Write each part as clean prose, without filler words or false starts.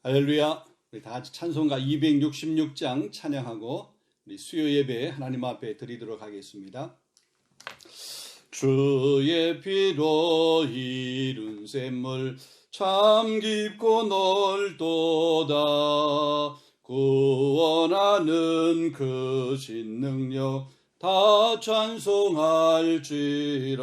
할렐루야. 우리 다 같이 찬송가 266장 찬양하고 우리 수요 예배 하나님 앞에 드리도록 하겠습니다. 주의 피로 이룬 샘물 참 깊고 넓도다. 구원하는 그 신능력 다 찬송할지라.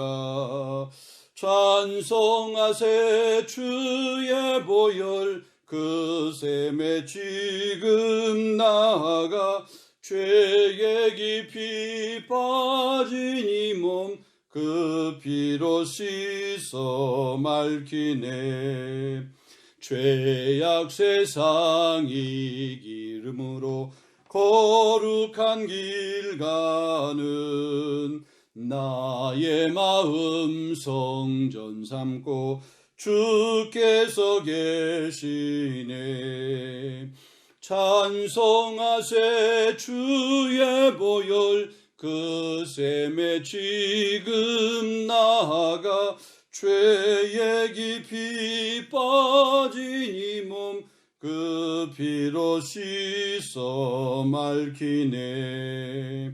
찬송하세 주의 보혈 그 샘에 지금 나아가 죄에 깊이 빠진 이 몸 그 피로 씻어 맑히네. 죄악 세상 이 기름으로 거룩한 길 가는 나의 마음 성전 삼고 주께서 계시네. 찬송하세 주의 보혈 그 샘에 지금 나아가 죄에 깊이 빠진 이 몸 그 피로 씻어 맑히네.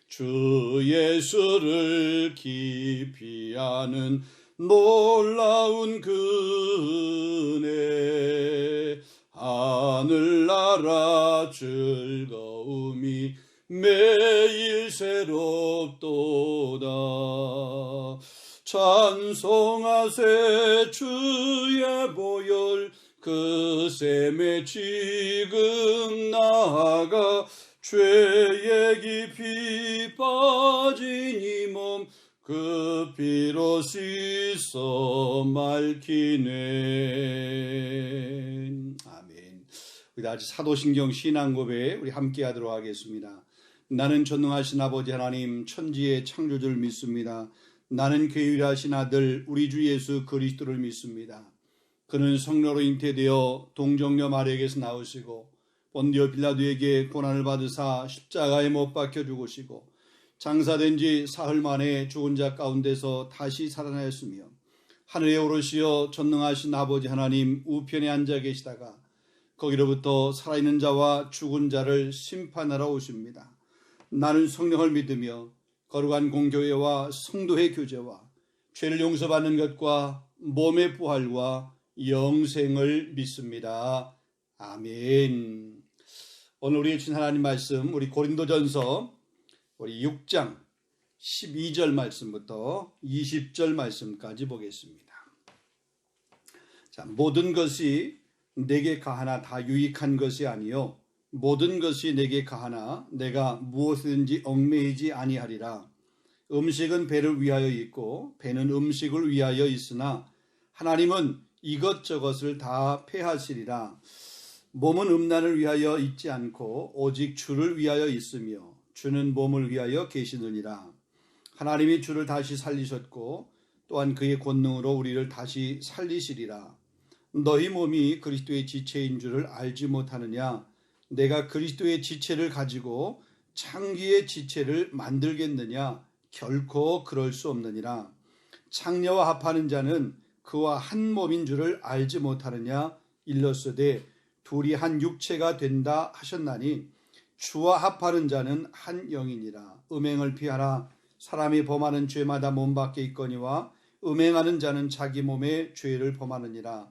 주 예수를 깊이 아는 놀라운 그 은혜 하늘나라 즐거움이 매일 새롭도다. 찬송하세 주의 보혈 그 샘에 지금 나아가 죄에 깊이 빠진 이 몸 그 피로 씻어 맑히네. 아멘. 우리 다같이 사도신경 신앙고백 우리 함께 하도록 하겠습니다. 나는 전능하신 아버지 하나님 천지의 창조주를 믿습니다. 나는 그 유일하신 아들 우리 주 예수 그리스도를 믿습니다. 그는 성령으로 잉태되어 동정녀 마리아에게서 나오시고 본디오 빌라도에게 고난을 받으사 십자가에 못 박혀 죽으시고 장사된 지 사흘 만에 죽은 자 가운데서 다시 살아나셨으며 하늘에 오르시어 전능하신 아버지 하나님 우편에 앉아 계시다가 거기로부터 살아있는 자와 죽은 자를 심판하러 오십니다. 나는 성령을 믿으며 거룩한 공교회와 성도의 교제와 죄를 용서받는 것과 몸의 부활과 영생을 믿습니다. 아멘. 오늘 우리의 친 하나님 말씀 우리 고린도전서 우리 6장 12절 말씀부터 20절 말씀까지 보겠습니다. 자, 모든 것이 내게 가하나 다 유익한 것이 아니요 모든 것이 내게 가하나 내가 무엇이든지 얽매이지 아니하리라. 음식은 배를 위하여 있고 배는 음식을 위하여 있으나 하나님은 이것저것을 다 폐하시리라. 몸은 음란을 위하여 있지 않고 오직 주를 위하여 있으며 주는 몸을 위하여 계시느니라. 하나님이 주를 다시 살리셨고 또한 그의 권능으로 우리를 다시 살리시리라. 너희 몸이 그리스도의 지체인 줄을 알지 못하느냐? 내가 그리스도의 지체를 가지고 창기의 지체를 만들겠느냐? 결코 그럴 수 없느니라. 창녀와 합하는 자는 그와 한 몸인 줄을 알지 못하느냐? 일렀으되 둘이 한 육체가 된다 하셨나니 주와 합하는 자는 한 영이니라. 음행을 피하라. 사람이 범하는 죄마다 몸 밖에 있거니와 음행하는 자는 자기 몸에 죄를 범하느니라.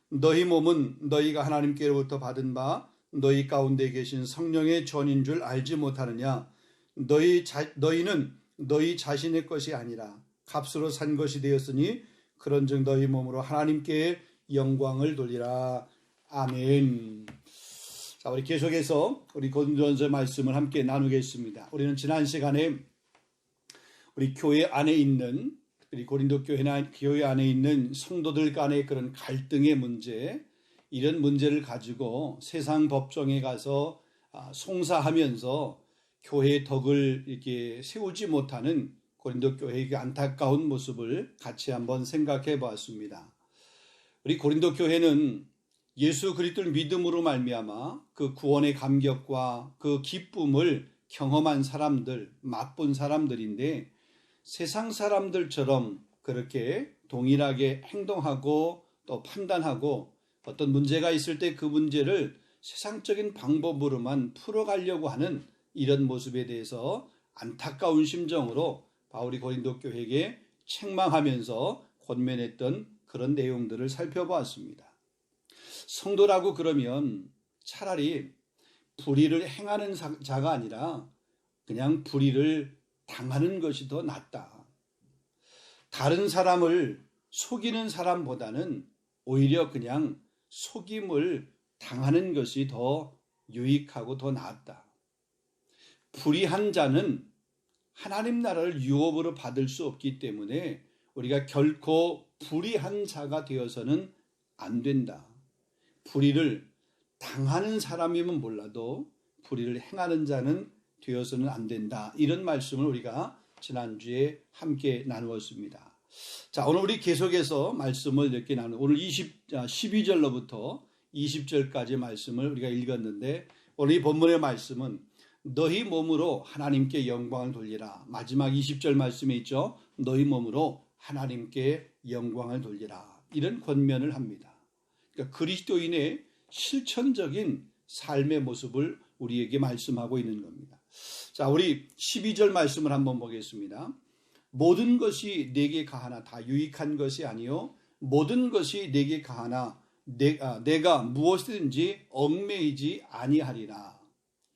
너희 몸은 너희가 하나님께로부터 받은 바 너희 가운데 계신 성령의 전인 줄 알지 못하느냐? 너희는 너희 자신의 것이 아니라 값으로 산 것이 되었으니 그런즉 너희 몸으로 하나님께 영광을 돌리라. 아멘. 자, 우리 계속해서 우리 고린도전서 말씀을 함께 나누겠습니다. 우리는 지난 시간에 우리 교회 안에 있는 우리 고린도 교회 안에 있는 성도들 간의 그런 갈등의 문제, 이런 문제를 가지고 세상 법정에 가서 송사하면서 교회의 덕을 이렇게 세우지 못하는 고린도 교회의 안타까운 모습을 같이 한번 생각해 보았습니다. 우리 고린도 교회는 예수 그리스도를 믿음으로 말미암아 그 구원의 감격과 그 기쁨을 경험한 사람들, 맛본 사람들인데 세상 사람들처럼 그렇게 동일하게 행동하고 또 판단하고 어떤 문제가 있을 때 그 문제를 세상적인 방법으로만 풀어가려고 하는 이런 모습에 대해서 안타까운 심정으로 바울이 고린도 교회에게 책망하면서 권면했던 그런 내용들을 살펴보았습니다. 성도라고 그러면 차라리 불의를 행하는 자가 아니라 그냥 불의를 당하는 것이 더 낫다. 다른 사람을 속이는 사람보다는 오히려 그냥 속임을 당하는 것이 더 유익하고 더 낫다. 불의한 자는 하나님 나라를 유업으로 받을 수 없기 때문에 우리가 결코 불의한 자가 되어서는 안 된다. 불의를 당하는 사람이면 몰라도 불의를 행하는 자는 되어서는 안 된다. 이런 말씀을 우리가 지난주에 함께 나누었습니다. 자, 오늘 우리 계속해서 말씀을 이렇게 오늘 12절로부터 20절까지 말씀을 우리가 읽었는데 오늘 이 본문의 말씀은 너희 몸으로 하나님께 영광을 돌리라. 마지막 20절 말씀에 있죠. 너희 몸으로 하나님께 영광을 돌리라. 이런 권면을 합니다. 그러니까 그리스도인의 실천적인 삶의 모습을 우리에게 말씀하고 있는 겁니다. 자, 우리 12절 말씀을 한번 보겠습니다. 모든 것이 내게 가하나 다 유익한 것이 아니요 모든 것이 내게 가하나 내가 무엇이든지 얽매이지 아니하리라.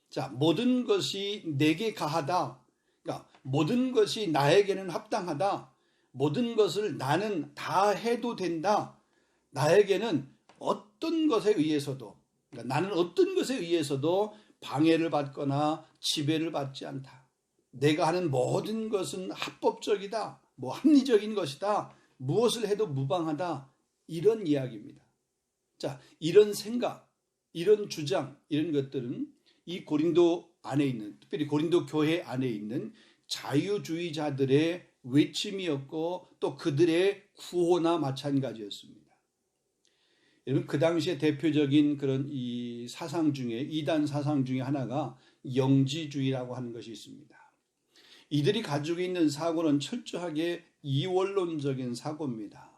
자, 모든 것이 내게 가하다. 그러니까 모든 것이 나에게는 합당하다. 모든 것을 나는 다 해도 된다. 나에게는 어떤 것에 의해서도 그러니까 나는 어떤 것에 의해서도 방해를 받거나 지배를 받지 않다. 내가 하는 모든 것은 합법적이다. 합리적인 것이다. 무엇을 해도 무방하다. 이런 이야기입니다. 자, 이런 생각, 이런 주장, 이런 것들은 이 고린도 안에 있는, 특별히 고린도 교회 안에 있는 자유주의자들의 외침이었고 또 그들의 구호나 마찬가지였습니다. 여러분, 그 당시에 대표적인 그런 이 사상 중에, 이단 사상 중에 하나가 영지주의라고 하는 것이 있습니다. 이들이 가지고 있는 사고는 철저하게 이원론적인 사고입니다.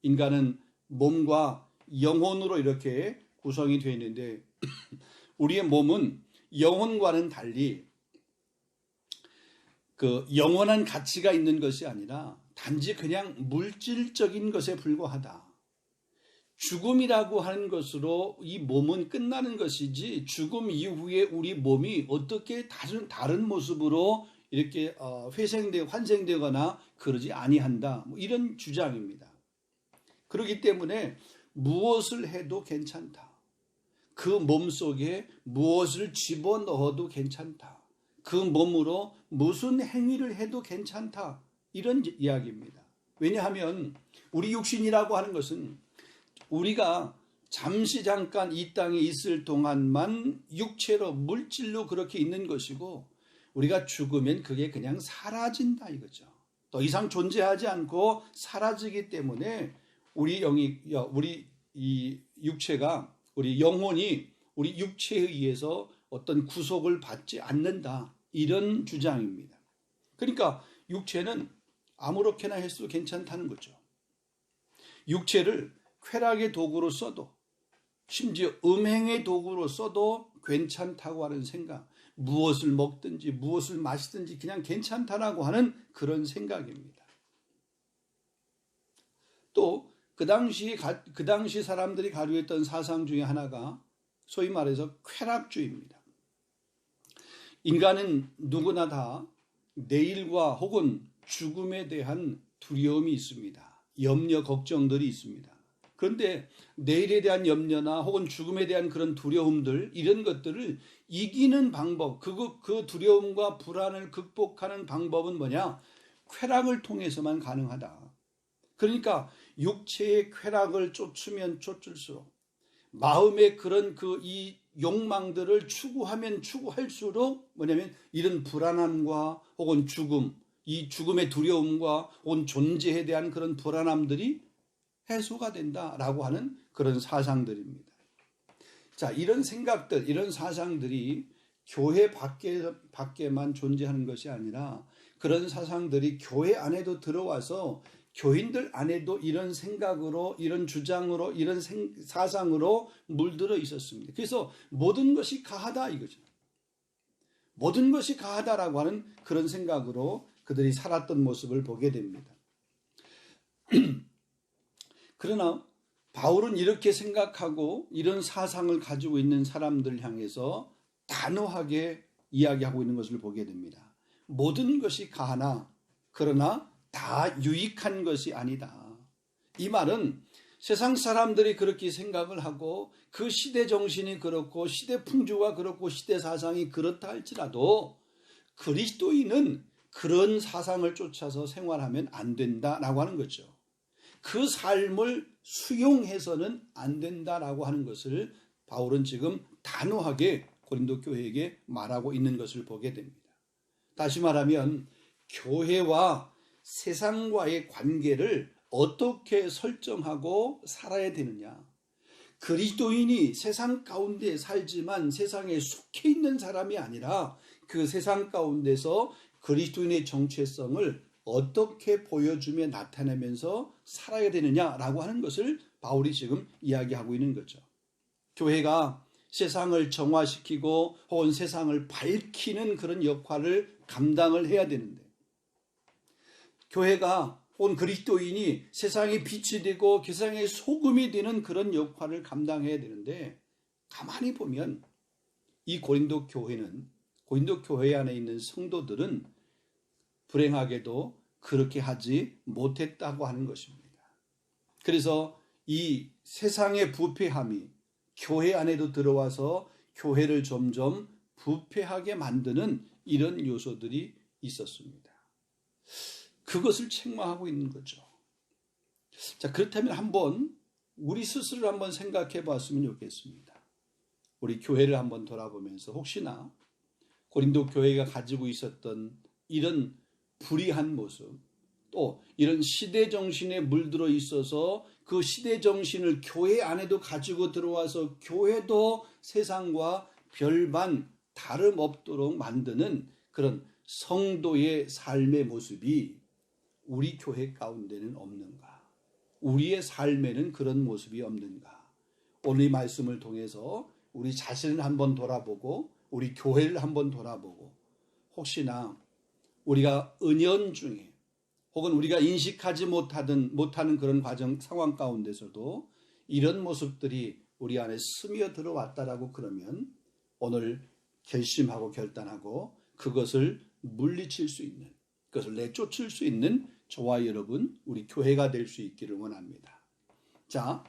인간은 몸과 영혼으로 이렇게 구성이 되어 있는데 우리의 몸은 영혼과는 달리 그 영원한 가치가 있는 것이 아니라 단지 그냥 물질적인 것에 불과하다. 죽음이라고 하는 것으로 이 몸은 끝나는 것이지 죽음 이후에 우리 몸이 어떻게 다른 모습으로 이렇게 환생되거나 그러지 아니한다. 이런 주장입니다. 그렇기 때문에 무엇을 해도 괜찮다. 그 몸 속에 무엇을 집어넣어도 괜찮다. 그 몸으로 무슨 행위를 해도 괜찮다. 이런 이야기입니다. 왜냐하면 우리 육신이라고 하는 것은 우리가 잠시 잠깐 이 땅에 있을 동안만 육체로 물질로 그렇게 있는 것이고 우리가 죽으면 그게 그냥 사라진다 이거죠. 더 이상 존재하지 않고 사라지기 때문에 우리 이 육체가 우리 영혼이 우리 육체에 의해서 어떤 구속을 받지 않는다. 이런 주장입니다. 그러니까 육체는 아무렇게나 해도 괜찮다는 거죠. 육체를 쾌락의 도구로 써도 심지어 음행의 도구로 써도 괜찮다고 하는 생각, 무엇을 먹든지 무엇을 마시든지 그냥 괜찮다라고 하는 그런 생각입니다. 또 그 당시 사람들이 가지고 있던 사상 중에 하나가 소위 말해서 쾌락주의입니다. 인간은 누구나 다 내일과 혹은 죽음에 대한 두려움이 있습니다. 염려, 걱정들이 있습니다. 그런데 내일에 대한 염려나 혹은 죽음에 대한 그런 두려움들 이런 것들을 이기는 방법, 그 두려움과 불안을 극복하는 방법은 뭐냐? 쾌락을 통해서만 가능하다. 그러니까 육체의 쾌락을 쫓으면 쫓을수록 마음의 그런 이 욕망들을 추구하면 추구할수록 뭐냐면 이런 불안함과 혹은 이 죽음의 두려움과 혹은 존재에 대한 그런 불안함들이 해소가 된다라고 하는 그런 사상들입니다. 자, 이런 생각들, 이런 사상들이 교회 밖에만 존재하는 것이 아니라 그런 사상들이 교회 안에도 들어와서 교인들 안에도 이런 생각으로, 이런 주장으로, 이런 사상으로 물들어 있었습니다. 그래서 모든 것이 가하다 이거죠. 모든 것이 가하다라고 하는 그런 생각으로 그들이 살았던 모습을 보게 됩니다. 그러나 바울은 이렇게 생각하고 이런 사상을 가지고 있는 사람들을 향해서 단호하게 이야기하고 있는 것을 보게 됩니다. 모든 것이 가하나 그러나 다 유익한 것이 아니다. 이 말은 세상 사람들이 그렇게 생각을 하고 그 시대 정신이 그렇고 시대 풍조가 그렇고 시대 사상이 그렇다 할지라도 그리스도인은 그런 사상을 쫓아서 생활하면 안 된다라고 하는 거죠. 그 삶을 수용해서는 안 된다라고 하는 것을 바울은 지금 단호하게 고린도 교회에게 말하고 있는 것을 보게 됩니다. 다시 말하면 교회와 세상과의 관계를 어떻게 설정하고 살아야 되느냐. 그리스도인이 세상 가운데 살지만 세상에 속해 있는 사람이 아니라 그 세상 가운데서 그리스도인의 정체성을 어떻게 보여주며 나타내면서 살아야 되느냐라고 하는 것을 바울이 지금 이야기하고 있는 거죠. 교회가 세상을 정화시키고 혹은 세상을 밝히는 그런 역할을 감당을 해야 되는데, 교회가 혹은 그리스도인이 세상의 빛이 되고 세상의 소금이 되는 그런 역할을 감당해야 되는데, 가만히 보면 이 고린도 교회 안에 있는 성도들은 불행하게도 그렇게 하지 못했다고 하는 것입니다. 그래서 이 세상의 부패함이 교회 안에도 들어와서 교회를 점점 부패하게 만드는 이런 요소들이 있었습니다. 그것을 책망하고 있는 거죠. 자, 그렇다면 한번 우리 스스로를 한번 생각해 봤으면 좋겠습니다. 우리 교회를 한번 돌아보면서 혹시나 고린도 교회가 가지고 있었던 이런 불의한 모습, 또 이런 시대 정신에 물들어 있어서 그 시대 정신을 교회 안에도 가지고 들어와서 교회도 세상과 별반 다름없도록 만드는 그런 성도의 삶의 모습이 우리 교회 가운데는 없는가? 우리의 삶에는 그런 모습이 없는가? 오늘 이 말씀을 통해서 우리 자신을 한번 돌아보고 우리 교회를 한번 돌아보고 혹시나 우리가 은연중에 혹은 우리가 인식하지 못하는 그런 상황 가운데서도 이런 모습들이 우리 안에 스며 들어왔다라고 그러면 오늘 결심하고 결단하고 그것을 물리칠 수 있는, 그것을 내쫓을 수 있는 저와 여러분, 우리 교회가 될 수 있기를 원합니다. 자,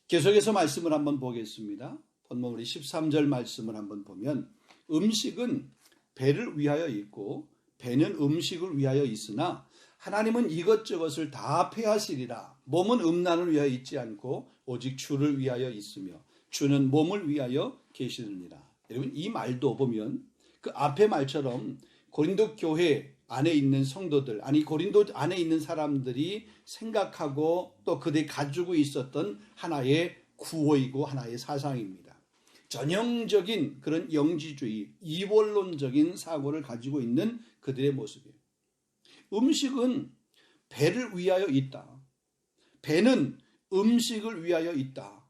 계속해서 말씀을 한번 보겠습니다. 본문 우리 13절 말씀을 한번 보면 음식은 배를 위하여 있고 배는 음식을 위하여 있으나 하나님은 이것저것을 다 폐하시리라. 몸은 음란을 위하여 있지 않고 오직 주를 위하여 있으며 주는 몸을 위하여 계시느니라. 여러분 이 말도 보면 그 앞의 말처럼 고린도 교회 안에 있는 성도들, 아니 고린도 안에 있는 사람들이 생각하고 또 그들이 가지고 있었던 하나의 구호이고 하나의 사상입니다. 전형적인 그런 영지주의, 이원론적인 사고를 가지고 있는 그들의 모습이에요. 음식은 배를 위하여 있다. 배는 음식을 위하여 있다.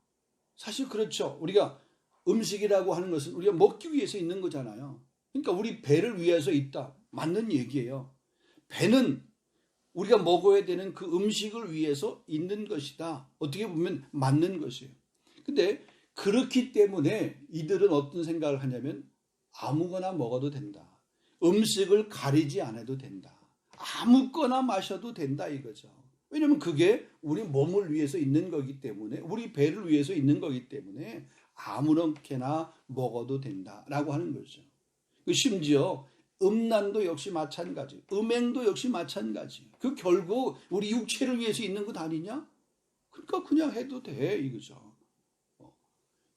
사실 그렇죠. 우리가 음식이라고 하는 것은 우리가 먹기 위해서 있는 거잖아요. 그러니까 우리 배를 위해서 있다. 맞는 얘기예요. 배는 우리가 먹어야 되는 그 음식을 위해서 있는 것이다. 어떻게 보면 맞는 것이에요. 근데 그렇기 때문에 이들은 어떤 생각을 하냐면 아무거나 먹어도 된다. 음식을 가리지 않아도 된다. 아무거나 마셔도 된다 이거죠. 왜냐하면 그게 우리 몸을 위해서 있는 거기 때문에, 우리 배를 위해서 있는 거기 때문에 아무렇게나 먹어도 된다라고 하는 거죠. 심지어 음란도 역시 마찬가지, 음행도 역시 마찬가지. 그 결국 우리 육체를 위해서 있는 것 아니냐? 그러니까 그냥 해도 돼 이거죠.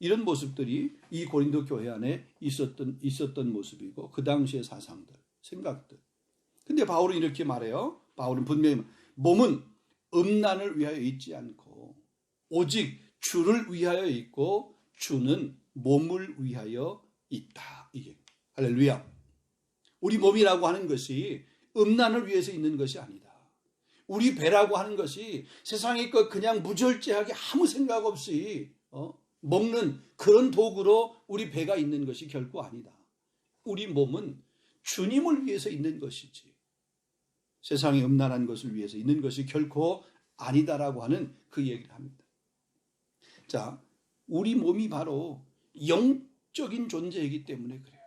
이런 모습들이 이 고린도 교회 안에 있었던 모습이고 그 당시의 사상들, 생각들. 근데 바울은 이렇게 말해요. 바울은 분명히 몸은 음란을 위하여 있지 않고 오직 주를 위하여 있고 주는 몸을 위하여 있다. 이게 할렐루야. 우리 몸이라고 하는 것이 음란을 위해서 있는 것이 아니다. 우리 배라고 하는 것이 세상의 것 그냥 무절제하게 아무 생각 없이 먹는 그런 도구로 우리 배가 있는 것이 결코 아니다. 우리 몸은 주님을 위해서 있는 것이지 세상의 음란한 것을 위해서 있는 것이 결코 아니다라고 하는 그 얘기를 합니다. 자, 우리 몸이 바로 영적인 존재이기 때문에 그래요.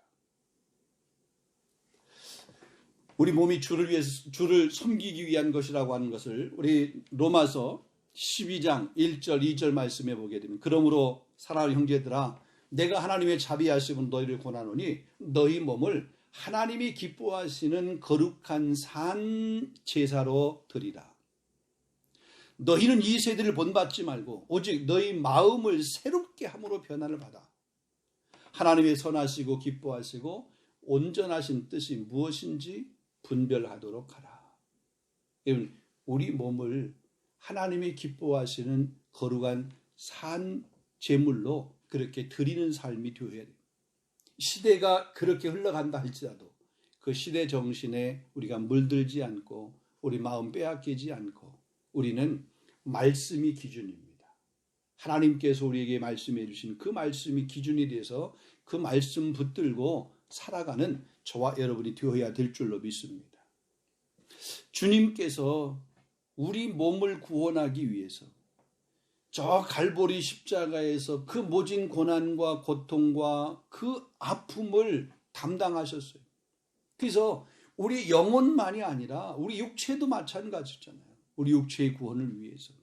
우리 몸이 주를 섬기기 위한 것이라고 하는 것을 우리 로마서 12장 1절 2절 말씀해 보게 되면 그러므로 사랑하는 형제들아 내가 하나님의 자비하심은 너희를 권하노니 너희 몸을 하나님이 기뻐하시는 거룩한 산 제사로 드리라. 너희는 이 세대를 본받지 말고 오직 너희 마음을 새롭게 함으로 변화를 받아 하나님의 선하시고 기뻐하시고 온전하신 뜻이 무엇인지 분별하도록 하라. 우리 몸을 하나님이 기뻐하시는 거룩한 산 제물로 그렇게 드리는 삶이 되어야 돼요. 시대가 그렇게 흘러간다 할지라도 그 시대 정신에 우리가 물들지 않고 우리 마음 빼앗기지 않고 우리는 말씀이 기준입니다. 하나님께서 우리에게 말씀해 주신 그 말씀이 기준이 돼서 그 말씀 붙들고 살아가는 저와 여러분이 되어야 될 줄로 믿습니다. 주님께서 우리 몸을 구원하기 위해서 저 갈보리 십자가에서 그 모진 고난과 고통과 그 아픔을 담당하셨어요. 그래서 우리 영혼만이 아니라 우리 육체도 마찬가지잖아요. 우리 육체의 구원을 위해서.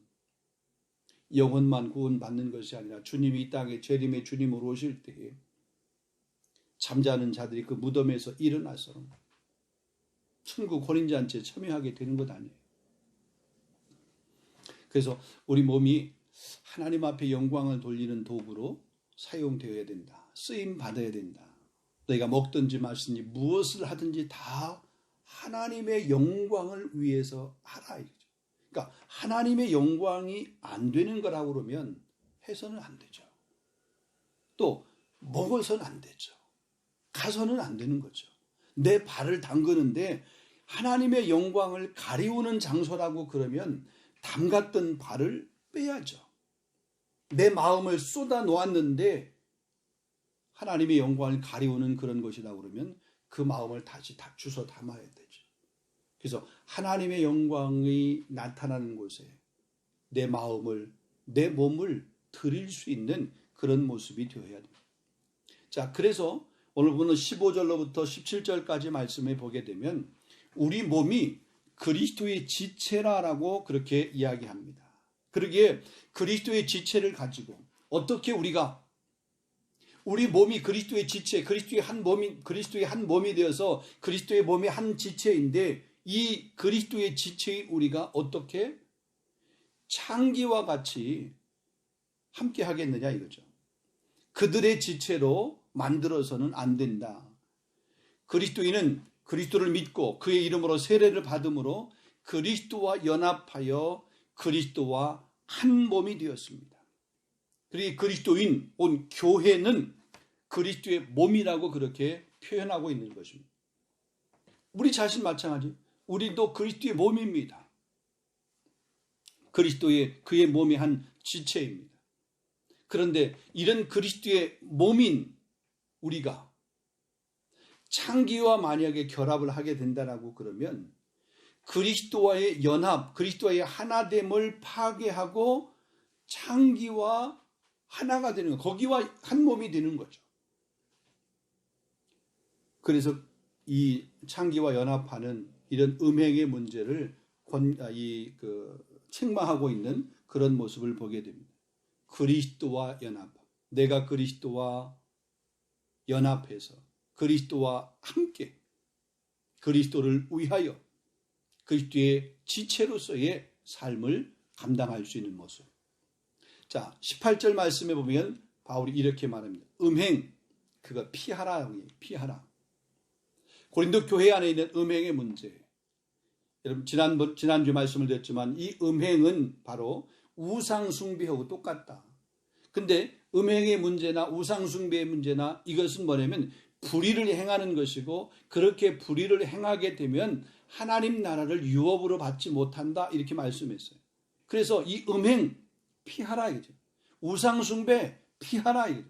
영혼만 구원받는 것이 아니라 주님이 이 땅에 재림의 주님으로 오실 때에 잠자는 자들이 그 무덤에서 일어나서 천국 혼인잔치에 참여하게 되는 것 아니에요. 그래서 우리 몸이 하나님 앞에 영광을 돌리는 도구로 사용되어야 된다. 쓰임 받아야 된다. 너희가 먹든지 마시든지 무엇을 하든지 다 하나님의 영광을 위해서 하라. 그러니까 하나님의 영광이 안 되는 거라고 그러면 해서는 안 되죠. 또 먹어서는 안 되죠. 가서는 안 되는 거죠. 내 발을 담그는데 하나님의 영광을 가리우는 장소라고 그러면 담갔던 발을 빼야죠. 내 마음을 쏟아 놓았는데 하나님의 영광을 가리우는 그런 것이라고 그러면 그 마음을 다시 주워 담아야 되죠. 그래서 하나님의 영광이 나타나는 곳에 내 마음을, 내 몸을 드릴 수 있는 그런 모습이 되어야 됩니다. 자, 그래서 오늘 보는 15절로부터 17절까지 말씀을 보게 되면 우리 몸이 그리스도의 지체라라고 그렇게 이야기합니다. 그러기에 그리스도의 지체를 가지고 어떻게 우리 몸이 그리스도의 지체, 그리스도의 한 몸이 되어서 그리스도의 몸의 한 지체인데 이 그리스도의 지체의 우리가 어떻게 창기와 같이 함께 하겠느냐 이거죠. 그들의 지체로 만들어서는 안 된다. 그리스도인은 그리스도를 믿고 그의 이름으로 세례를 받음으로 그리스도와 연합하여 그리스도와 한 몸이 되었습니다. 그리고 그리스도인 온 교회는 그리스도의 몸이라고 그렇게 표현하고 있는 것입니다. 우리 자신 마찬가지. 우리도 그리스도의 몸입니다. 그의 몸이 한 지체입니다. 그런데 이런 그리스도의 몸인 우리가 창기와 만약에 결합을 하게 된다라고 그러면 그리스도와의 연합, 그리스도와의 하나됨을 파괴하고 창기와 하나가 되는 거, 거기와 한 몸이 되는 거죠. 그래서 이 창기와 연합하는 이런 음행의 문제를 책망하고 있는 그런 모습을 보게 됩니다. 그리스도와 연합, 내가 그리스도와 연합해서 그리스도와 함께 그리스도를 위하여 그리스도의 지체로서의 삶을 감당할 수 있는 모습. 자, 18절 말씀에 보면 바울이 이렇게 말합니다. 음행, 그거 피하라. 피하라. 고린도 교회 안에 있는 음행의 문제. 여러분 지난주 말씀을 드렸지만 이 음행은 바로 우상숭배하고 똑같다. 근데 음행의 문제나 우상숭배의 문제나 이것은 뭐냐면 불의를 행하는 것이고 그렇게 불의를 행하게 되면 하나님 나라를 유업으로 받지 못한다 이렇게 말씀했어요. 그래서 이 음행 피하라 이거죠. 우상숭배 피하라 이거죠.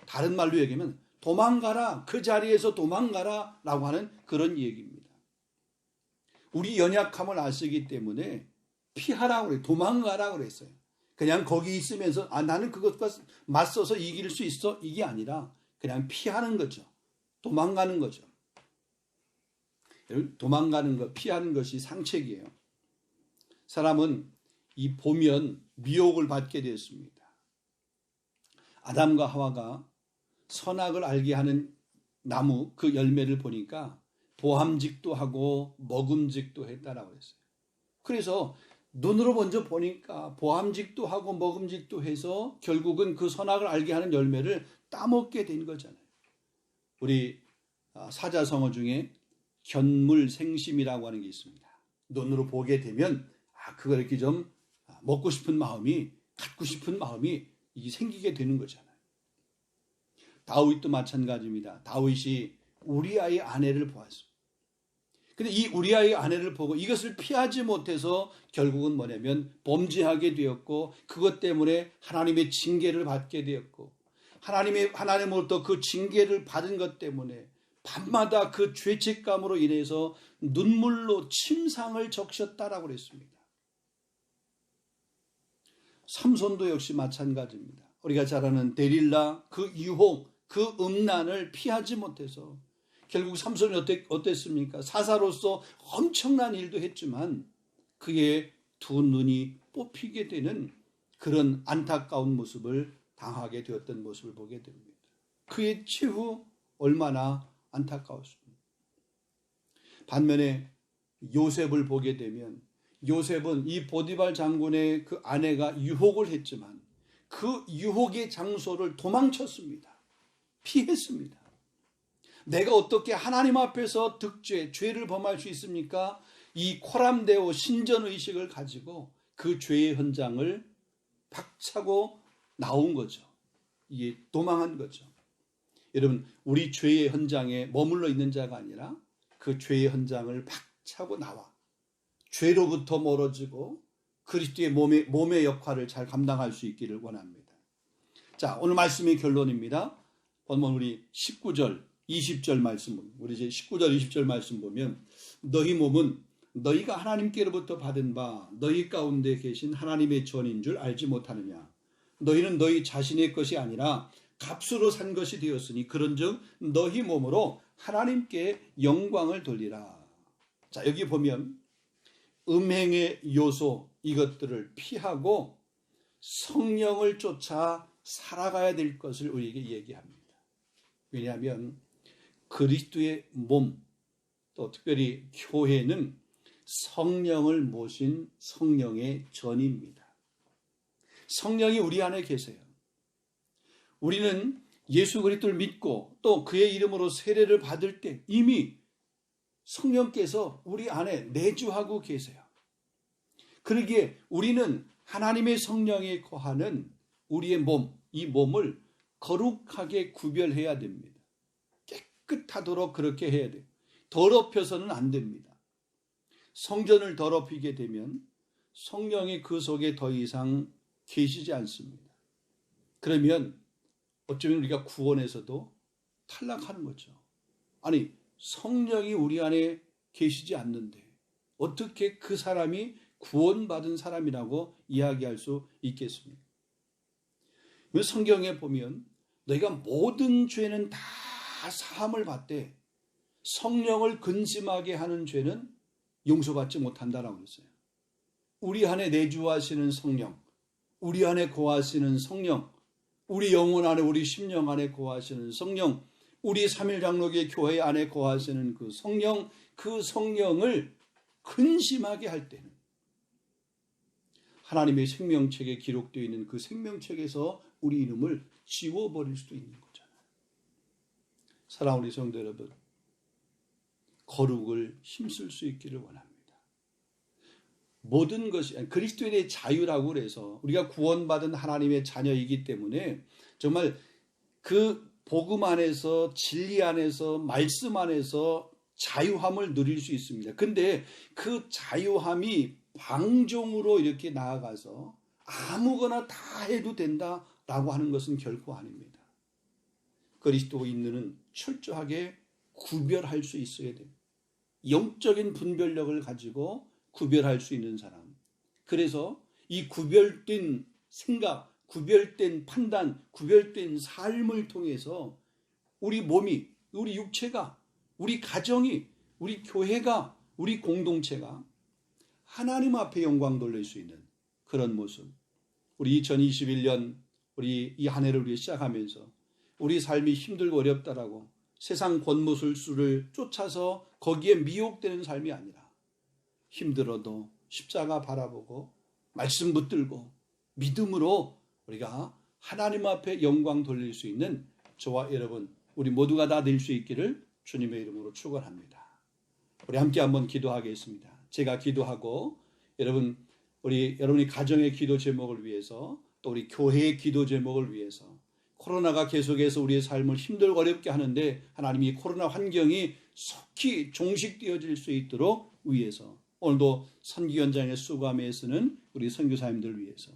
다른 말로 얘기하면 도망가라, 그 자리에서 도망가라 라고 하는 그런 얘기입니다. 우리 연약함을 아시기 때문에 피하라고 그래요. 도망가라고 그랬어요. 그냥 거기 있으면서 나는 그것과 맞서서 이길 수 있어 이게 아니라 그냥 피하는 거죠. 도망가는 거죠. 도망가는 것, 피하는 것이 상책이에요. 사람은 이 보면 미혹을 받게 되었습니다. 아담과 하와가 선악을 알게 하는 나무 그 열매를 보니까 보암직도 하고 먹음직도 했다라고 했어요. 그래서 눈으로 먼저 보니까 보암직도 하고 먹음직도 해서 결국은 그 선악을 알게 하는 열매를 따먹게 된 거잖아요. 우리 사자성어 중에 견물생심이라고 하는 게 있습니다. 눈으로 보게 되면 그걸 이렇게 좀 먹고 싶은 마음이, 갖고 싶은 마음이 이게 생기게 되는 거잖아요. 다윗도 마찬가지입니다. 다윗이 우리아의 아내를 보았습니다. 근데 이 우리아의 아내를 보고 이것을 피하지 못해서 결국은 뭐냐면 범죄하게 되었고 그것 때문에 하나님의 징계를 받게 되었고 하나님으로부터 그 징계를 받은 것 때문에 밤마다 그 죄책감으로 인해서 눈물로 침상을 적셨다라고 그랬습니다. 삼손도 역시 마찬가지입니다. 우리가 잘 아는 데릴라 그 유혹, 그 음란을 피하지 못해서 결국 삼손이 어땠습니까? 사사로서 엄청난 일도 했지만 그의 두 눈이 뽑히게 되는 그런 안타까운 모습을 당하게 되었던 모습을 보게 됩니다. 그의 최후 얼마나 안타까웠습니다. 반면에 요셉을 보게 되면 요셉은 이 보디발 장군의 그 아내가 유혹을 했지만 그 유혹의 장소를 도망쳤습니다. 피했습니다. 내가 어떻게 하나님 앞에서 죄를 범할 수 있습니까? 이 코람데오 신전의식을 가지고 그 죄의 현장을 박차고 나온 거죠. 이게 도망한 거죠. 여러분, 우리 죄의 현장에 머물러 있는 자가 아니라 그 죄의 현장을 박차고 나와 죄로부터 멀어지고 그리스도의 몸의 역할을 잘 감당할 수 있기를 원합니다. 자, 오늘 말씀의 결론입니다. 보면 우리 19절, 20절 말씀, 우리 이제 19절, 20절 말씀 보면 너희 몸은 너희가 하나님께로부터 받은 바 너희 가운데 계신 하나님의 전인 줄 알지 못하느냐. 너희는 너희 자신의 것이 아니라 값으로 산 것이 되었으니 그런즉 너희 몸으로 하나님께 영광을 돌리라. 자, 여기 보면 음행의 요소 이것들을 피하고 성령을 쫓아 살아가야 될 것을 우리에게 얘기합니다. 왜냐하면 그리스도의 몸, 또 특별히 교회는 성령을 모신 성령의 전입니다. 성령이 우리 안에 계세요. 우리는 예수 그리스도를 믿고 또 그의 이름으로 세례를 받을 때 이미 성령께서 우리 안에 내주하고 계세요. 그러기에 우리는 하나님의 성령에 거하는 우리의 몸, 이 몸을 거룩하게 구별해야 됩니다. 깨끗하도록 그렇게 해야 돼요. 더럽혀서는 안 됩니다. 성전을 더럽히게 되면 성령이 그 속에 더 이상 계시지 않습니다. 그러면 어쩌면 우리가 구원에서도 탈락하는 거죠. 아니, 성령이 우리 안에 계시지 않는데 어떻게 그 사람이 구원받은 사람이라고 이야기할 수 있겠습니까? 성경에 보면 너희가 모든 죄는 다 사함을 받되 성령을 근심하게 하는 죄는 용서받지 못한다라고 했어요. 우리 안에 내주하시는 성령, 우리 안에 거하시는 성령, 우리 영혼 안에, 우리 심령 안에 거하시는 성령, 우리 삼일장로교회 교회 안에 거하시는 그 성령, 그 성령을 근심하게 할 때는 하나님의 생명책에 기록되어 있는 그 생명책에서 우리 이름을 지워버릴 수도 있는 거잖아요. 사랑하는 우리 성도 여러분, 거룩을 힘쓸 수 있기를 원합니다. 모든 것이 그리스도에 대해 자유라고 그래서 우리가 구원받은 하나님의 자녀이기 때문에 정말 그 복음 안에서, 진리 안에서, 말씀 안에서 자유함을 누릴 수 있습니다. 근데 그 자유함이 방종으로 이렇게 나아가서 아무거나 다 해도 된다라고 하는 것은 결코 아닙니다. 그리스도인들은 철저하게 구별할 수 있어야 됩니다. 영적인 분별력을 가지고 구별할 수 있는 사람. 그래서 이 구별된 생각, 구별된 판단, 구별된 삶을 통해서 우리 몸이, 우리 육체가, 우리 가정이, 우리 교회가, 우리 공동체가 하나님 앞에 영광 돌릴 수 있는 그런 모습. 우리 2021년 우리 이 한 해를 위해 시작하면서 우리 삶이 힘들고 어렵다라고 세상 권무술수를 쫓아서 거기에 미혹되는 삶이 아니라 힘들어도 십자가 바라보고 말씀 붙들고 믿음으로 우리가 하나님 앞에 영광 돌릴 수 있는 저와 여러분 우리 모두가 다 될 수 있기를 주님의 이름으로 축원합니다. 우리 함께 한번 기도하겠습니다. 제가 기도하고 여러분이 가정의 기도 제목을 위해서 또 우리 교회의 기도 제목을 위해서 코로나가 계속해서 우리의 삶을 힘들고 어렵게 하는데 하나님이 이 코로나 환경이 속히 종식되어질 수 있도록 위해서 오늘도 선교 현장에 수고함에 쓰는 우리 선교사님들 위해서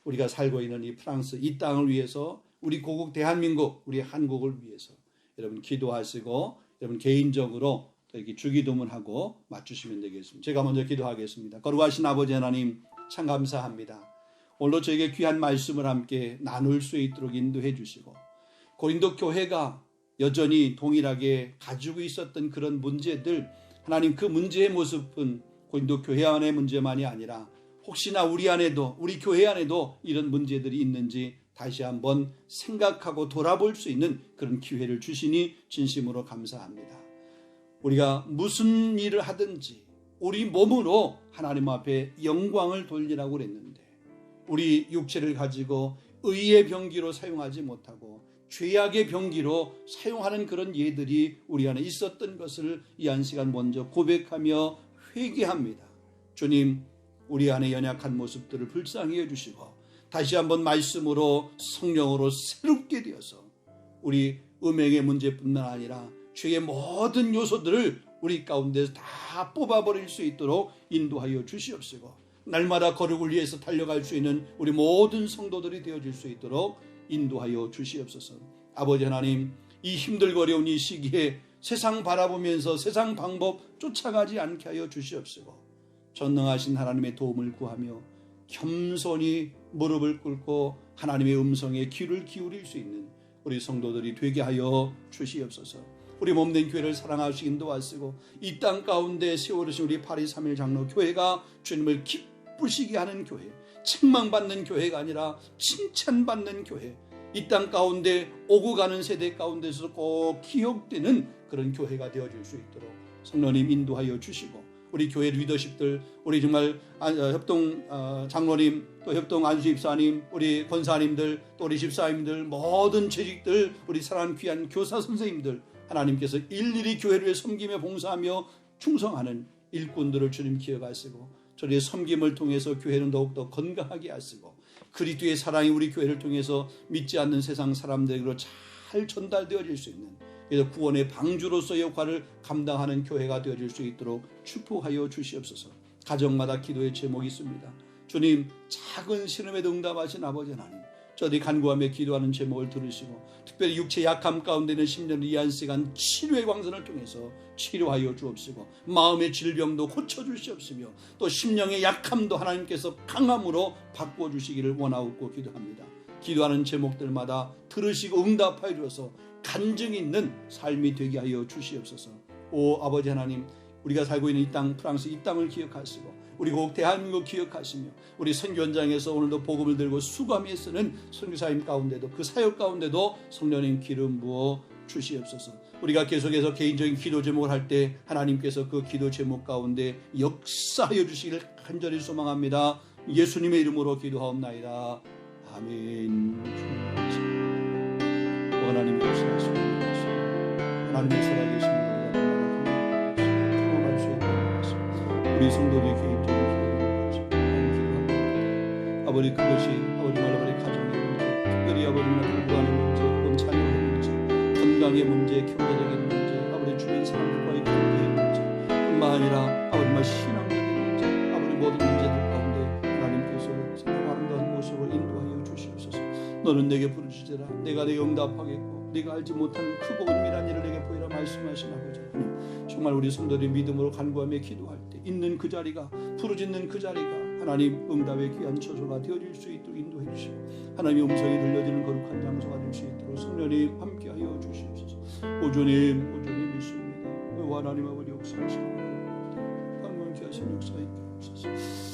우리가 살고 있는 이 프랑스 이 땅을 위해서 우리 고국 대한민국 우리 한국을 위해서 여러분 기도하시고 여러분 개인적으로 이렇게 주기도문하고 맞추시면 되겠습니다. 제가 먼저 기도하겠습니다. 거룩하신 아버지 하나님 참 감사합니다. 오늘도 저에게 귀한 말씀을 함께 나눌 수 있도록 인도해 주시고 고린도 교회가 여전히 동일하게 가지고 있었던 그런 문제들 하나님 그 문제의 모습은 고린도 교회 안의 문제만이 아니라 혹시나 우리 안에도 우리 교회 안에도 이런 문제들이 있는지 다시 한번 생각하고 돌아볼 수 있는 그런 기회를 주시니 진심으로 감사합니다. 우리가 무슨 일을 하든지 우리 몸으로 하나님 앞에 영광을 돌리라고 그랬는데 우리 육체를 가지고 의의 병기로 사용하지 못하고 죄악의 병기로 사용하는 그런 예들이 우리 안에 있었던 것을 이 한 시간 먼저 고백하며 회개합니다. 주님 우리 안에 연약한 모습들을 불쌍히 해주시고 다시 한번 말씀으로 성령으로 새롭게 되어서 우리 음행의 문제뿐만 아니라 죄의 모든 요소들을 우리 가운데서 다 뽑아버릴 수 있도록 인도하여 주시옵시고 날마다 거룩을 위해서 달려갈 수 있는 우리 모든 성도들이 되어질 수 있도록 인도하여 주시옵소서. 아버지 하나님 이 힘들고 어려운 이 시기에 세상 바라보면서 세상 방법 쫓아가지 않게 하여 주시옵시고 전능하신 하나님의 도움을 구하며 겸손히 무릎을 꿇고 하나님의 음성에 귀를 기울일 수 있는 우리 성도들이 되게 하여 주시옵소서. 우리 몸된 교회를 사랑하시고 인도하시고 이 땅 가운데 세워두신 우리 파리 3일 장로 교회가 주님을 기쁘시게 하는 교회, 책망받는 교회가 아니라 칭찬받는 교회, 이 땅 가운데 오고 가는 세대 가운데서 꼭 기억되는 그런 교회가 되어질 수 있도록 성령님 인도하여 주시고 우리 교회 리더십들 우리 정말 협동 장로님 또 협동 안수 집사님 우리 권사님들 또 우리 집사님들 모든 재직들 우리 사랑하는 귀한 교사 선생님들 하나님께서 일일이 교회를 위해 섬기며 봉사하며 충성하는 일꾼들을 주님 기억하시고 저희의 섬김을 통해서 교회는 더욱더 건강하게 하시고 그리스도의 사랑이 우리 교회를 통해서 믿지 않는 세상 사람들에게로 잘 전달되어질 수 있는 그래서 구원의 방주로서의 역할을 감당하는 교회가 되어질 수 있도록 축복하여 주시옵소서. 가정마다 기도의 제목이 있습니다. 주님 작은 신음에도 응답하신 아버지 하나님 저들이 간구하며 기도하는 제목을 들으시고 특별히 육체 약함 가운데 있는 10년 이한 시간 치료의 광선을 통해서 치료하여 주옵시고 마음의 질병도 고쳐주시옵시며 또 심령의 약함도 하나님께서 강함으로 바꾸어 주시기를 원하옵고 기도합니다. 기도하는 제목들마다 들으시고 응답하여 주셔서 간증이 있는 삶이 되게 하여 주시옵소서. 오 아버지 하나님 우리가 살고 있는 이 땅 프랑스 이 땅을 기억하시고 우리 국 대한민국 기억하시며 우리 선교 현장에서 오늘도 복음을 들고 수고하며 쓰는 선교사님 가운데도 그 사역 가운데도 성령님 기름 부어 주시옵소서. 우리가 계속해서 개인적인 기도 제목을 할 때 하나님께서 그 기도 제목 가운데 역사하여 주시기를 간절히 소망합니다. 예수님의 이름으로 기도하옵나이다. 아멘. 하나님 역사하시고 하나님의 살아계신 우리 성도들의 개인적인 기도를 아버지 그것이 아버지 말로 우리 가정의 문제 특별히 아버지 나를 구하는 문제 혹은 자녀의 문제 건강의 문제, 경제적인 문제, 아버지 주변 사람들과의 관계의 문제 뿐만 아니라 아버지 신앙적인 문제, 아버지 모든 문제들 가운데 하나님께서 정말 아름다운 모습을 인도하여 주시옵소서. 너는 내게 부르짖으라 내가 내게 응답하겠고 네가 알지 못하는 크고 은밀한 일을 내게 보이라 말씀하신 아버지 하나님, 정말 우리 성도들이 믿음으로 간구하며 기도할 때 있는 그 자리가, 부르짖는 그 자리가 하나님 응답의 귀한 처소가 되어질 수 있도록 인도해 주시고 하나님의 음성이 들려지는 거룩한 장소가 될 수 있도록 성령님 함께하여 주시옵소서. 오전에 믿습니다. 하나님 아버지 역사하시고 강건케 하신 역사 있게 하옵소서.